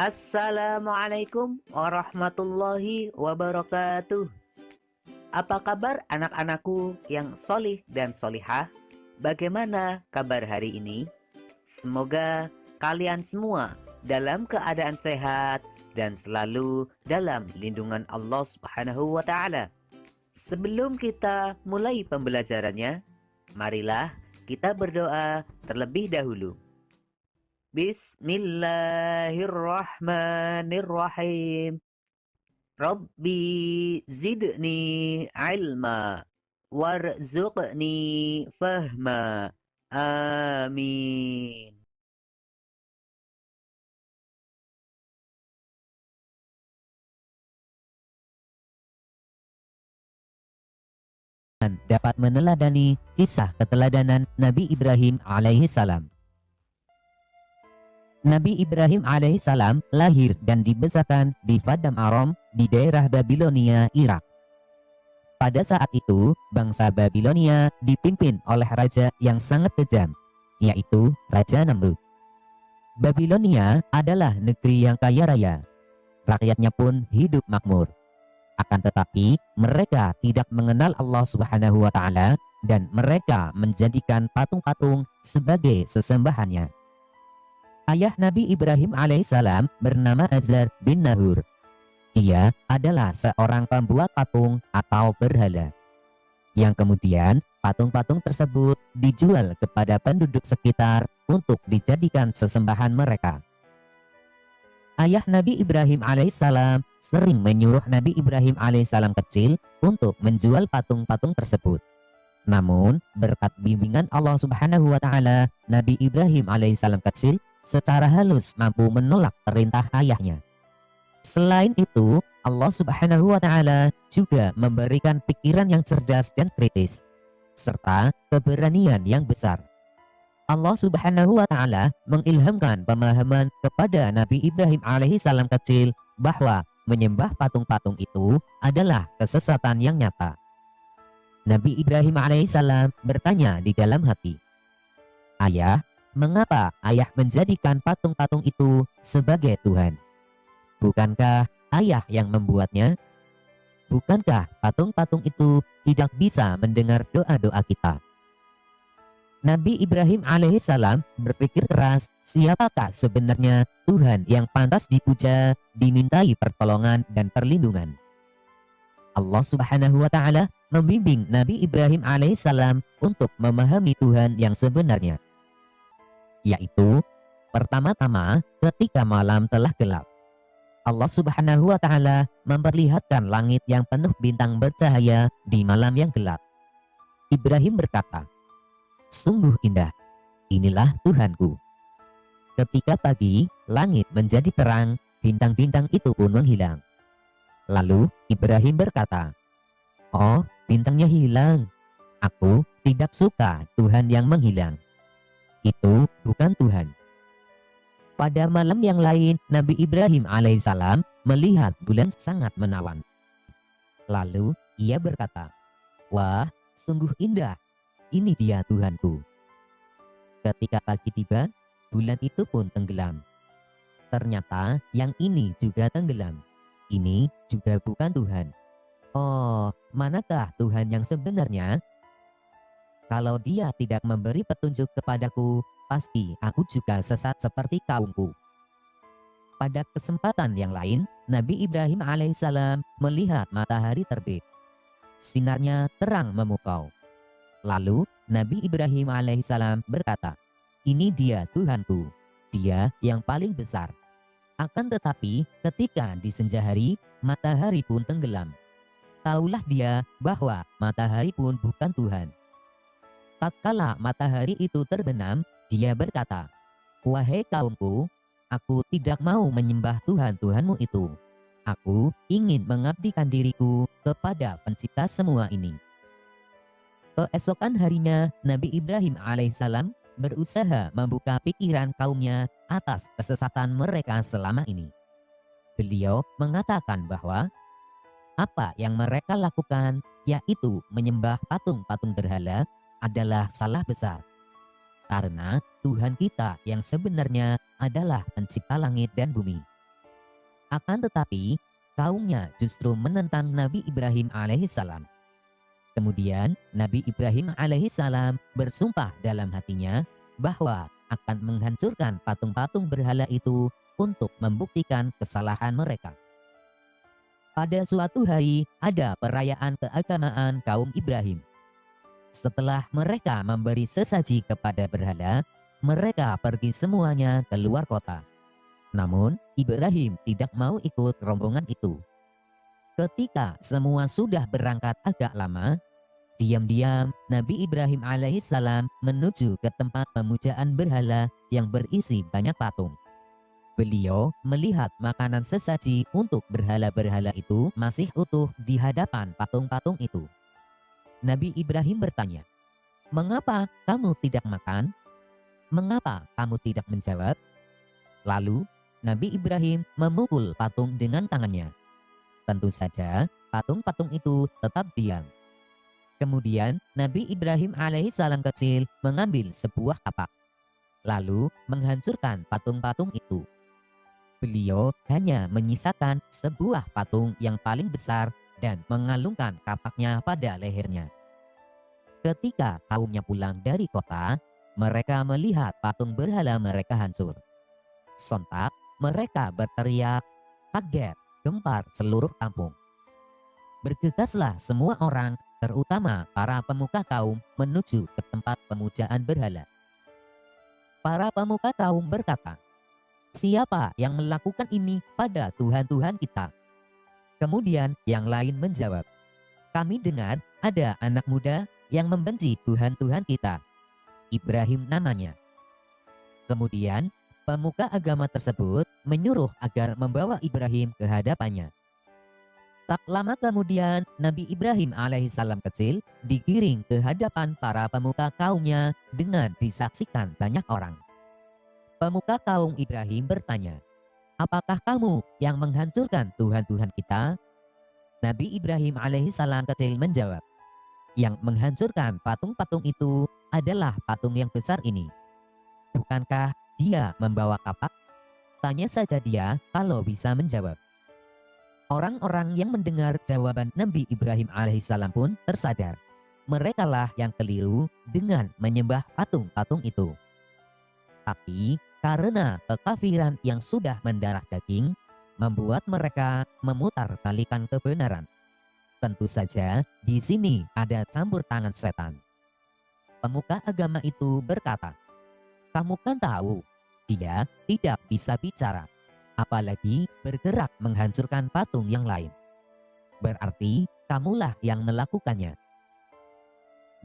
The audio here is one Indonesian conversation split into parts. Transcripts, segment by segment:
Assalamualaikum warahmatullahi wabarakatuh. Apa kabar anak-anakku yang solih dan solihah? Bagaimana kabar hari ini? Semoga kalian semua dalam keadaan sehat dan selalu dalam lindungan Allah Subhanahu wa Ta'ala. Sebelum kita mulai pembelajarannya, marilah kita berdoa terlebih dahulu. Bismillahirrahmanirrahim. Rabbi zidni ilma warzuqni fahma. Amin. Dan dapat meneladani kisah keteladanan Nabi Ibrahim alaihi salam. Nabi Ibrahim alaihissalam lahir dan dibesarkan di Padang Aram di daerah Babilonia, Irak. Pada saat itu, bangsa Babilonia dipimpin oleh raja yang sangat kejam, yaitu Raja Namrud. Babilonia adalah negeri yang kaya raya. Rakyatnya pun hidup makmur. Akan tetapi, mereka tidak mengenal Allah Subhanahu wa Ta'ala dan mereka menjadikan patung-patung sebagai sesembahannya. Ayah Nabi Ibrahim alaihissalam bernama Azar bin Nahur. Dia adalah seorang pembuat patung atau berhala. Yang kemudian patung-patung tersebut dijual kepada penduduk sekitar untuk dijadikan sesembahan mereka. Ayah Nabi Ibrahim alaihissalam sering menyuruh Nabi Ibrahim alaihissalam kecil untuk menjual patung-patung tersebut. Namun berkat bimbingan Allah Subhanahu wa Ta'ala, Nabi Ibrahim alaihissalam kecil secara halus mampu menolak perintah ayahnya. Selain itu, Allah Subhanahu wa Ta'ala juga memberikan pikiran yang cerdas dan kritis, serta keberanian yang besar. Allah Subhanahu wa Ta'ala mengilhamkan pemahaman kepada Nabi Ibrahim alaihissalam kecil bahwa menyembah patung-patung itu adalah kesesatan yang nyata. Nabi Ibrahim alaihissalam bertanya di dalam hati, "Ayah, mengapa ayah menjadikan patung-patung itu sebagai Tuhan? Bukankah ayah yang membuatnya? Bukankah patung-patung itu tidak bisa mendengar doa-doa kita?" Nabi Ibrahim alaihissalam berpikir keras, siapakah sebenarnya Tuhan yang pantas dipuja, dimintai pertolongan dan perlindungan? Allah Subhanahu wa Ta'ala membimbing Nabi Ibrahim alaihissalam untuk memahami Tuhan yang sebenarnya, yaitu pertama-tama ketika malam telah gelap, Allah Subhanahu wa Ta'ala memperlihatkan langit yang penuh bintang bercahaya di malam yang gelap. Ibrahim berkata, "Sungguh indah, inilah Tuhanku." Ketika pagi, langit menjadi terang, bintang-bintang itu pun menghilang. Lalu Ibrahim berkata, "Oh, bintangnya hilang. Aku tidak suka Tuhan yang menghilang. Itu bukan Tuhan." Pada malam yang lain, Nabi Ibrahim alaihissalam melihat bulan sangat menawan. Lalu ia berkata, "Wah, sungguh indah. Ini dia Tuhanku." Ketika pagi tiba, bulan itu pun tenggelam. Ternyata yang ini juga tenggelam. Ini juga bukan Tuhan. Oh, manakah Tuhan yang sebenarnya? Kalau Dia tidak memberi petunjuk kepadaku, pasti aku juga sesat seperti kaumku. Pada kesempatan yang lain, Nabi Ibrahim alaihissalam melihat matahari terbit. Sinarnya terang memukau. Lalu Nabi Ibrahim alaihissalam berkata, "Ini dia Tuhanku, Dia yang paling besar." Akan tetapi ketika di senja hari, matahari pun tenggelam. Taulah dia bahwa matahari pun bukan Tuhan. Tatkala matahari itu terbenam, dia berkata, "Wahai kaumku, aku tidak mau menyembah Tuhan-Tuhanmu itu. Aku ingin mengabdikan diriku kepada pencipta semua ini." Keesokan harinya, Nabi Ibrahim alaihissalam berusaha membuka pikiran kaumnya atas kesesatan mereka selama ini. Beliau mengatakan bahwa apa yang mereka lakukan, yaitu menyembah patung-patung berhala, adalah salah besar. Karena Tuhan kita yang sebenarnya adalah pencipta langit dan bumi. Akan tetapi, kaumnya justru menentang Nabi Ibrahim alaihissalam. Kemudian Nabi Ibrahim alaihissalam bersumpah dalam hatinya bahwa akan menghancurkan patung-patung berhala itu untuk membuktikan kesalahan mereka. Pada suatu hari ada perayaan keagamaan kaum Ibrahim. Setelah mereka memberi sesaji kepada berhala, mereka pergi semuanya keluar kota. Namun Ibrahim tidak mau ikut rombongan itu. Ketika semua sudah berangkat agak lama, diam-diam Nabi Ibrahim alaihissalam menuju ke tempat pemujaan berhala yang berisi banyak patung. Beliau melihat makanan sesaji untuk berhala-berhala itu masih utuh di hadapan patung-patung itu. Nabi Ibrahim bertanya, "Mengapa kamu tidak makan? Mengapa kamu tidak menjawab?" Lalu Nabi Ibrahim memukul patung dengan tangannya. Tentu saja patung-patung itu tetap diam. Kemudian Nabi Ibrahim alaihissalam kecil mengambil sebuah kapak, lalu menghancurkan patung-patung itu. Beliau hanya menyisakan sebuah patung yang paling besar dan mengalungkan kapaknya pada lehernya. Ketika kaumnya pulang dari kota, mereka melihat patung berhala mereka hancur. Sontak mereka berteriak, kaget, gempar seluruh kampung. Bergegaslah semua orang, terutama para pemuka kaum, menuju ke tempat pemujaan berhala. Para pemuka kaum berkata, "Siapa yang melakukan ini pada Tuhan-Tuhan kita?" Kemudian yang lain menjawab, "Kami dengar ada anak muda yang membenci Tuhan-Tuhan kita. Ibrahim namanya." Kemudian pemuka agama tersebut menyuruh agar membawa Ibrahim ke hadapannya. Tak lama kemudian Nabi Ibrahim alaihissalam kecil digiring ke hadapan para pemuka kaumnya dengan disaksikan banyak orang. Pemuka kaum Ibrahim bertanya, "Apakah kamu yang menghancurkan Tuhan-Tuhan kita?" Nabi Ibrahim alaihissalam kecil menjawab, "Yang menghancurkan patung-patung itu adalah patung yang besar ini. Bukankah dia membawa kapak? Tanya saja dia kalau bisa menjawab." Orang-orang yang mendengar jawaban Nabi Ibrahim alaihissalam pun tersadar. Merekalah yang keliru dengan menyembah patung-patung itu. Tapi karena kekafiran yang sudah mendarah daging, membuat mereka memutar balikan kebenaran. Tentu saja di sini ada campur tangan setan. Pemuka agama itu berkata, "Kamu kan tahu, dia tidak bisa bicara, apalagi bergerak menghancurkan patung yang lain. Berarti kamulah yang melakukannya."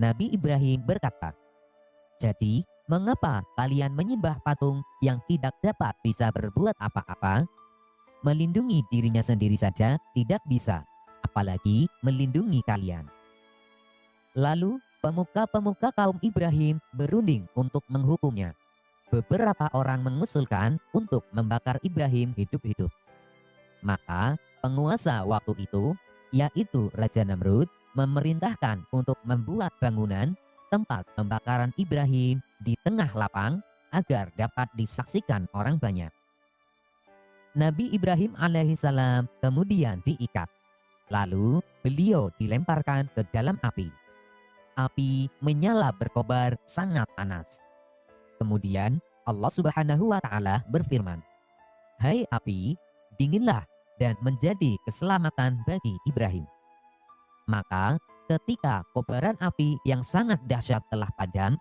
Nabi Ibrahim berkata, "Jadi, mengapa kalian menyembah patung yang tidak dapat bisa berbuat apa-apa? Melindungi dirinya sendiri saja tidak bisa, apalagi melindungi kalian." Lalu pemuka-pemuka kaum Ibrahim berunding untuk menghukumnya. Beberapa orang mengusulkan untuk membakar Ibrahim hidup-hidup. Maka penguasa waktu itu, yaitu Raja Namrud, memerintahkan untuk membuat bangunan tempat pembakaran Ibrahim di tengah lapang agar dapat disaksikan orang banyak. Nabi Ibrahim alaihissalam kemudian diikat. Lalu beliau dilemparkan ke dalam api. Api menyala berkobar sangat panas. Kemudian Allah Subhanahu wa Ta'ala berfirman, "Hai api, dinginlah dan menjadi keselamatan bagi Ibrahim." Maka ketika kobaran api yang sangat dahsyat telah padam,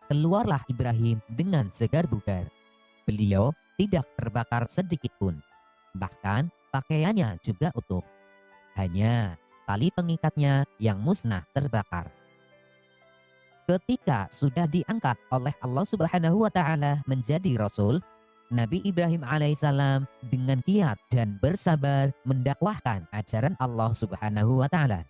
keluarlah Ibrahim dengan segar bugar. Beliau tidak terbakar sedikit pun. Bahkan pakaiannya juga utuh. Hanya tali pengikatnya yang musnah terbakar. Ketika sudah diangkat oleh Allah Subhanahu wa Ta'ala menjadi rasul, Nabi Ibrahim alaihissalam dengan giat dan bersabar mendakwahkan ajaran Allah Subhanahu wa Ta'ala.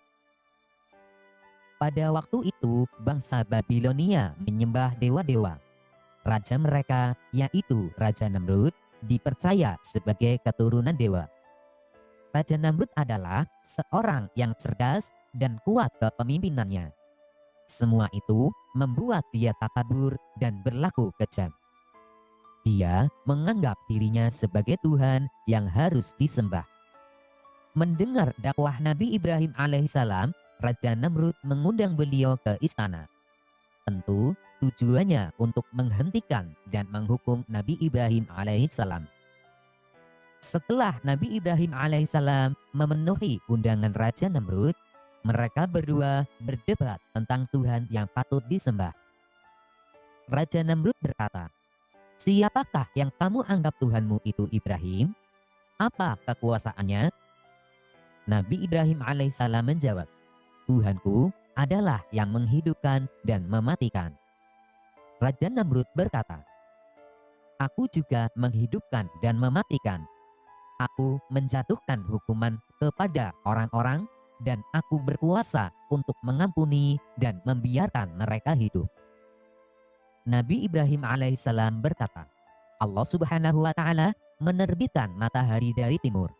Pada waktu itu, bangsa Babilonia menyembah dewa-dewa. Raja mereka, yaitu Raja Namrud, dipercaya sebagai keturunan dewa. Raja Namrud adalah seorang yang cerdas dan kuat kepemimpinannya. Semua itu membuat dia takabur dan berlaku kejam. Dia menganggap dirinya sebagai Tuhan yang harus disembah. Mendengar dakwah Nabi Ibrahim alaihissalam, Raja Namrud mengundang beliau ke istana. Tentu tujuannya untuk menghentikan dan menghukum Nabi Ibrahim alaihissalam. Setelah Nabi Ibrahim alaihissalam memenuhi undangan Raja Namrud, mereka berdua berdebat tentang Tuhan yang patut disembah. Raja Namrud berkata, "Siapakah yang kamu anggap Tuhanmu itu Ibrahim? Apa kekuasaannya?" Nabi Ibrahim alaihissalam menjawab, "Tuhanku adalah yang menghidupkan dan mematikan." Raja Namrud berkata, "Aku juga menghidupkan dan mematikan. Aku menjatuhkan hukuman kepada orang-orang dan aku berkuasa untuk mengampuni dan membiarkan mereka hidup." Nabi Ibrahim alaihissalam berkata, "Allah subhanahu wa ta'ala menerbitkan matahari dari timur.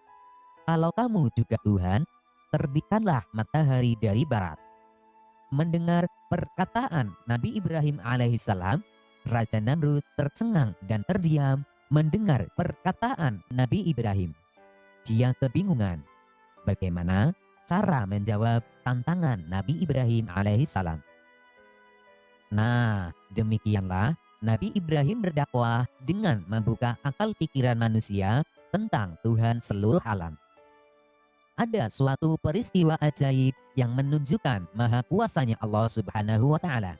Kalau kamu juga Tuhan, terbitkanlah matahari dari barat." Mendengar perkataan Nabi Ibrahim alaihissalam, Raja Namrud tercengang dan terdiam mendengar perkataan Nabi Ibrahim. Dia kebingungan bagaimana cara menjawab tantangan Nabi Ibrahim alaihissalam. Nah, demikianlah Nabi Ibrahim berdakwah dengan membuka akal pikiran manusia tentang Tuhan seluruh alam. Ada suatu peristiwa ajaib yang menunjukkan maha kuasanya Allah subhanahu wa ta'ala,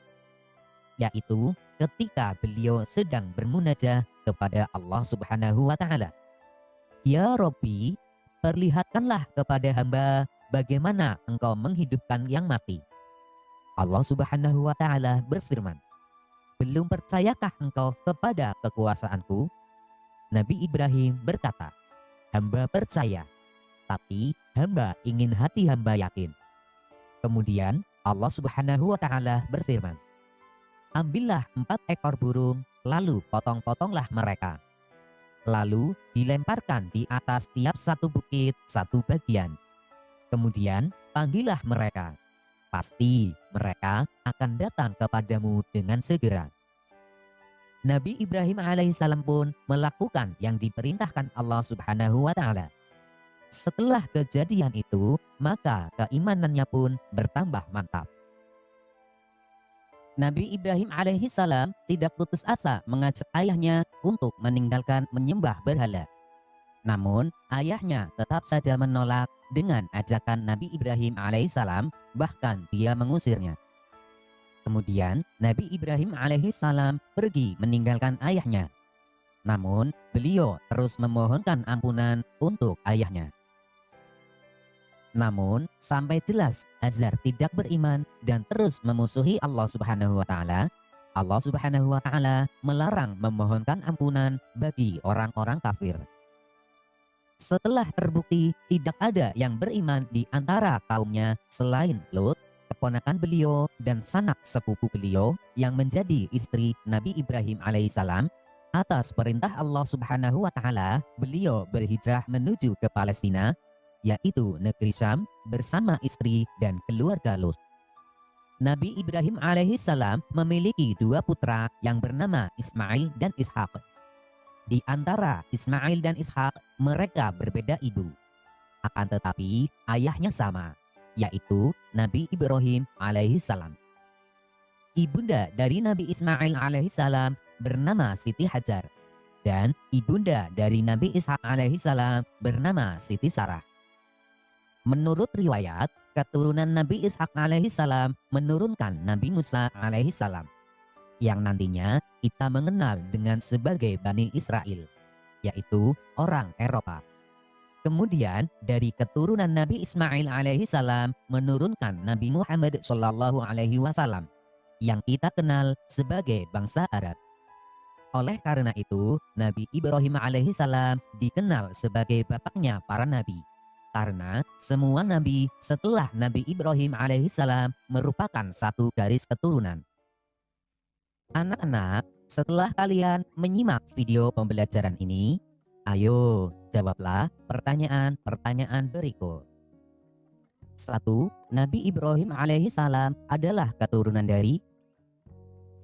yaitu ketika beliau sedang bermunajah kepada Allah subhanahu wa ta'ala. "Ya Robbi, perlihatkanlah kepada hamba bagaimana engkau menghidupkan yang mati." Allah subhanahu wa ta'ala berfirman, "Belum percayakah engkau kepada kekuasaanku?" Nabi Ibrahim berkata, "Hamba percaya, tapi hamba ingin hati hamba yakin." Kemudian Allah subhanahu wa ta'ala berfirman, "Ambillah 4 ekor burung, lalu potong-potonglah mereka. Lalu dilemparkan di atas tiap satu bukit satu bagian. Kemudian panggillah mereka. Pasti mereka akan datang kepadamu dengan segera." Nabi Ibrahim alaihissalam pun melakukan yang diperintahkan Allah subhanahu wa ta'ala. Setelah kejadian itu, maka keimanannya pun bertambah mantap. Nabi Ibrahim alaihissalam tidak putus asa mengajak ayahnya untuk meninggalkan menyembah berhala. Namun, ayahnya tetap saja menolak dengan ajakan Nabi Ibrahim alaihissalam, bahkan dia mengusirnya. Kemudian, Nabi Ibrahim alaihissalam pergi meninggalkan ayahnya. Namun, beliau terus memohonkan ampunan untuk ayahnya. Namun, sampai jelas Azar tidak beriman dan terus memusuhi Allah subhanahu wa ta'ala, Allah subhanahu wa ta'ala melarang memohonkan ampunan bagi orang-orang kafir. Setelah terbukti tidak ada yang beriman di antara kaumnya selain Lut, keponakan beliau dan sanak sepupu beliau yang menjadi istri Nabi Ibrahim alaihissalam, atas perintah Allah subhanahu wa ta'ala, beliau berhijrah menuju ke Palestina, yaitu negeri Syam, bersama istri dan keluarga Lut. Nabi Ibrahim alaihissalam memiliki 2 putra yang bernama Ismail dan Ishak. Di antara Ismail dan Ishak, mereka berbeda ibu. Akan tetapi ayahnya sama, yaitu Nabi Ibrahim alaihissalam. Ibunda dari Nabi Ismail alaihissalam bernama Siti Hajar, dan ibunda dari Nabi Ishak alaihissalam bernama Siti Sarah. Menurut riwayat, keturunan Nabi Ishak alaihissalam menurunkan Nabi Musa alaihissalam, yang nantinya kita mengenal dengan sebagai Bani Israel, yaitu orang Eropa. Kemudian dari keturunan Nabi Ismail alaihissalam menurunkan Nabi Muhammad sallallahu alaihi wasallam, yang kita kenal sebagai bangsa Arab. Oleh karena itu, Nabi Ibrahim alaihissalam dikenal sebagai bapaknya para nabi, karena semua nabi setelah Nabi Ibrahim alaihissalam merupakan satu garis keturunan. Anak-anak, setelah kalian menyimak video pembelajaran ini, ayo jawablah pertanyaan-pertanyaan berikut. 1. Nabi Ibrahim alaihissalam adalah keturunan dari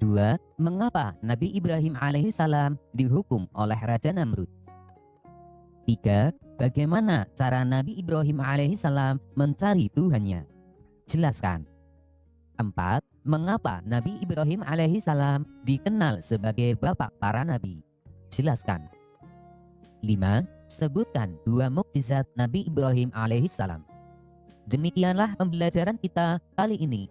2. Mengapa Nabi Ibrahim alaihissalam dihukum oleh Raja Namrud? 3. Bagaimana cara Nabi Ibrahim alaihissalam mencari Tuhannya? Jelaskan. 4. Mengapa Nabi Ibrahim alaihissalam dikenal sebagai bapak para nabi? Jelaskan. 5. Sebutkan 2 mukjizat Nabi Ibrahim alaihissalam. Demikianlah pembelajaran kita kali ini.